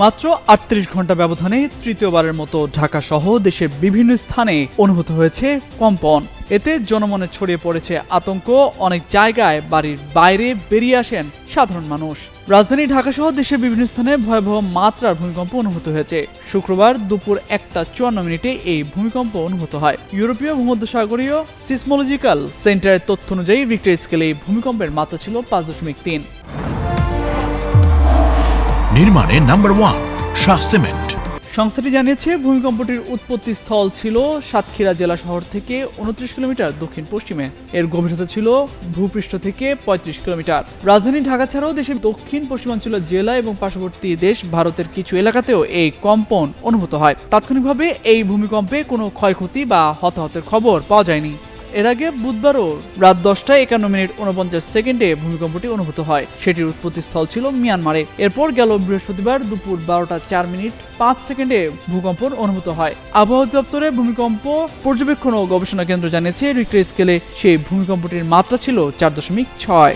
মাত্র ৩৮ ঘন্টা ব্যবধানে তৃতীয়বারের মতো ঢাকা সহ দেশের বিভিন্ন স্থানে অনুভূত হয়েছে কম্পন। এতে জনমনে ছড়িয়ে পড়েছে আতঙ্ক। অনেক জায়গায় বাড়ির বাইরে বেরিয়ে আসেন সাধারণ মানুষ। রাজধানী ঢাকা সহ দেশের বিভিন্ন স্থানে ভয়াবহ মাত্রার ভূমিকম্প অনুভূত হয়েছে। শুক্রবার দুপুর 1:54 এই ভূমিকম্প অনুভূত হয়। ইউরোপীয় ভূমধ্যসাগরীয় সিসমোলজিক্যাল সেন্টারের তথ্য অনুযায়ী রিক্টার স্কেলে এই ভূমিকম্পের মাত্রা ছিল 5.3। নির্মাণে নাম্বার 1 শাহ সিমেন্ট। সংস্থাটি জানিয়েছে ভূমিকম্পটির উৎপত্তি স্থল ছিল সাতক্ষীরা জেলা শহর থেকে 29 কিলোমিটার দক্ষিণ পশ্চিমে। এর গভীরতা ছিল ভূপৃষ্ঠ থেকে 35 কিলোমিটার। রাজধানী ঢাকা ছাড়াও দেশের দক্ষিণ পশ্চিমাঞ্চলের জেলা এবং পার্শ্ববর্তী দেশ ভারতের কিছু এলাকাতেও এই কম্পন অনুভূত হয়। তাৎক্ষণিকভাবে এই ভূমিকম্পে কোনো ক্ষয়ক্ষতি বা হতাহতের খবর পাওয়া যায়নি। এর আগে বুধবারও রাত 10:51:49 ভূমিকম্পটি অনুভূত হয়। সেটির উৎপত্তি স্থল ছিল মিয়ানমারে। এরপর গেল বৃহস্পতিবার দুপুর 12:04:05 ভূকম্পন অনুভূত হয়। আবহাওয়া দপ্তরের ভূমিকম্প পর্যবেক্ষণ ও গবেষণা কেন্দ্র জানিয়েছে রিক্টার স্কেলে সেই ভূমিকম্পটির মাত্রা ছিল 4.6।